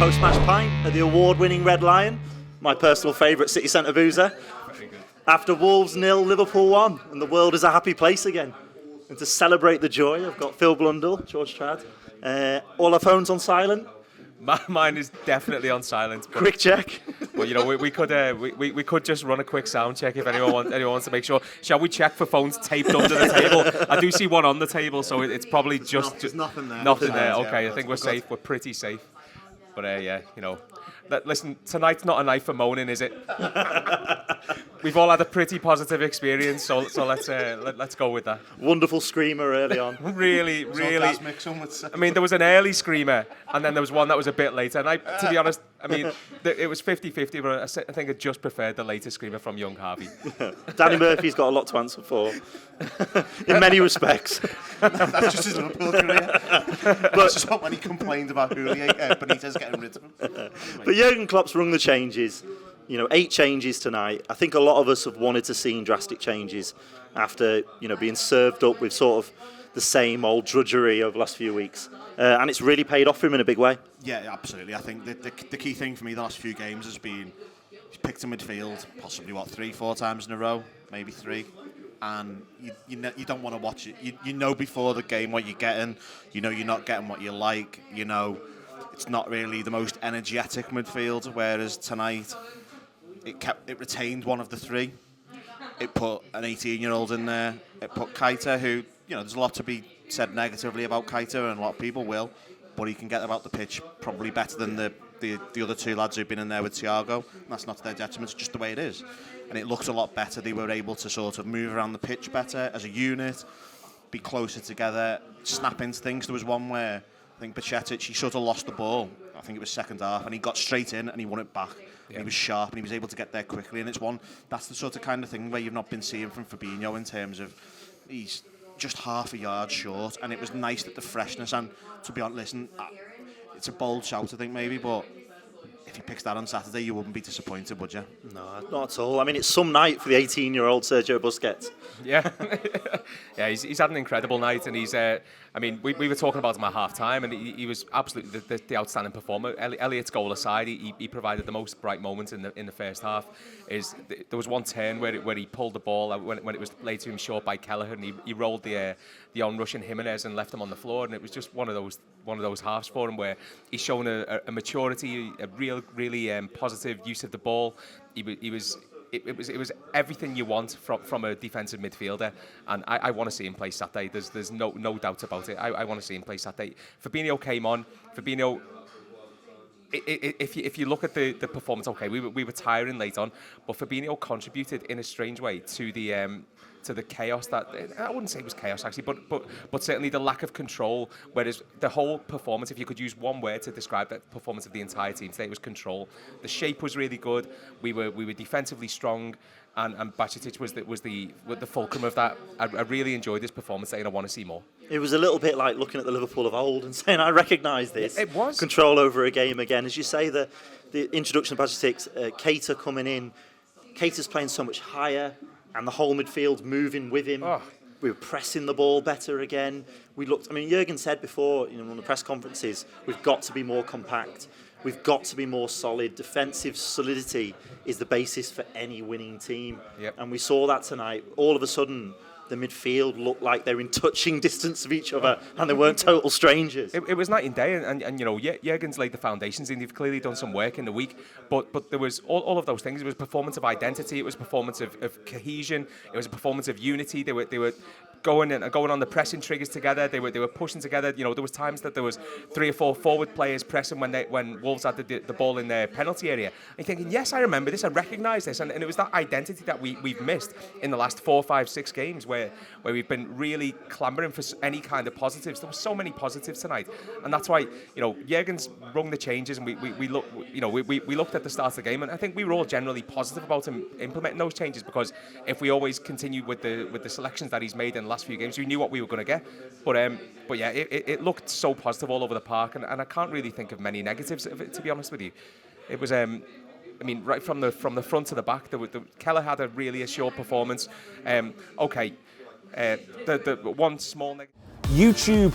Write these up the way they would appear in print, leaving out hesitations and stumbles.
post-match pint at the award-winning Red Lion, my personal favourite city centre boozer. After Wolves 0, Liverpool 1, and the world is a happy place again. And to celebrate the joy, I've got Phil Blundell, George Trad. All our phones on silent. Mine is definitely on silent. Quick check. Well, you know, we could just run a quick sound check if anyone wants to make sure. Shall we check for phones taped under the table? I do see one on the table, so it's probably just There's nothing there. Nothing there. Okay, I think we're safe. We're pretty safe. But yeah, you know. Listen, tonight's not a night for moaning, is it? We've all had a pretty positive experience, so let's go with that. Wonderful screamer early on. Really. I mean, there was an early screamer, and then there was one that was a bit later. And to be honest, I mean, it was 50-50, but I think I just preferred the later screamer from young Harvey. Danny Murphy's got a lot to answer for, in many respects. That's just his Liverpool career. But just when he complained about Benitez getting rid of him. But Jurgen Klopp's rung the changes. 8 changes tonight. I think a lot of us have wanted to see drastic changes after being served up with sort of the same old drudgery over the last few weeks. And it's really paid off for him in a big way. Yeah, absolutely. I think the key thing for me the last few games has been he's picked a midfield, possibly 3-4 times in a row, maybe 3. And you don't want to watch it. You know before the game what you're getting. You know you're not getting what you like. You know it's not really the most energetic midfield. Whereas tonight it retained one of the 3. It put an 18-year-old in there. It put Keita, who there's a lot to be said negatively about Keita, and a lot of people will, but he can get about the pitch probably better than the other 2 lads who've been in there with Thiago. And that's not to their detriment, it's just the way it is. And it looks a lot better. They were able to sort of move around the pitch better as a unit, be closer together, snap into things. There was one where I think Bajcetic, he sort of lost the ball. I think it was second half, and he got straight in and he won it back. Yeah. He was sharp and he was able to get there quickly. And that's the sort of kind of thing where you've not been seeing from Fabinho in terms of he's just half a yard short. And it was nice that the freshness, and to be honest, listen, it's a bold shout I think maybe, but if he picks that on Saturday, you wouldn't be disappointed, would you? No, not at all. I mean, it's some night for the 18-year-old Sergio Busquets. Yeah, yeah, he's had an incredible night, and he's. I mean, we were talking about him at half-time, and he was absolutely the outstanding performer. Elliott's goal aside, he provided the most bright moments in the first half. There was one turn where he pulled the ball when it was laid to him short by Kelleher, and he rolled the on-rushing Jimenez and left him on the floor, and it was just one of those halves for him where he's shown a maturity, a really positive use of the ball. It was everything you want from a defensive midfielder, and I want to see him play Saturday. There's no doubt about it. I want to see him play Saturday. Fabinho came on. Fabinho, if you look at the performance, okay, we were tiring late on, but Fabinho contributed in a strange way to the chaos that I wouldn't say it was chaos actually, but certainly the lack of control. Whereas the whole performance, if you could use one word to describe the performance of the entire team today, it was control. The shape was really good. We were defensively strong, and Bajcetic was the fulcrum of that. I really enjoyed this performance today, and I want to see more. It was a little bit like looking at the Liverpool of old and saying, I recognise this. It was. Control over a game again. As you say, the introduction of Bajcetic, Keita coming in. Keita's playing so much higher, and the whole midfield moving with him. Oh. We were pressing the ball better again. Jurgen said before, on the press conferences, we've got to be more compact. We've got to be more solid. Defensive solidity is the basis for any winning team. Yep. And we saw that tonight. All of a sudden, the midfield looked like they're in touching distance of each other, and they weren't total strangers. It was night and day, and Jurgen's laid the foundations, and they've clearly done some work in the week. But there was all of those things. It was a performance of identity. It was a performance of cohesion. It was a performance of unity. They were going on the pressing triggers together. They were pushing together. There was times that there was 3 or 4 forward players pressing when Wolves had the ball in their penalty area. And thinking, yes, I remember this. I recognise this. And it was that identity that we've missed in the last 4, 5, 6 games where we've been really clamouring for any kind of positives. There were so many positives tonight, and that's why Jurgen's rung the changes, and we looked at the start of the game, and I think we were all generally positive about him implementing those changes, because if we always continued with the selections that he's made in the last few games, we knew what we were going to get. But yeah, it looked so positive all over the park, and I can't really think of many negatives of it, to be honest with you. It was right from the front to the back, Keller had a really assured performance. The one small negative. YouTube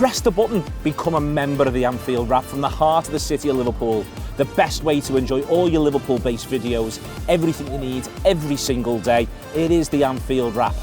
press the button, become a member of the Anfield Wrap from the heart of the city of Liverpool. The best way to enjoy all your Liverpool-based videos, everything you need, every single day. It is the Anfield Wrap.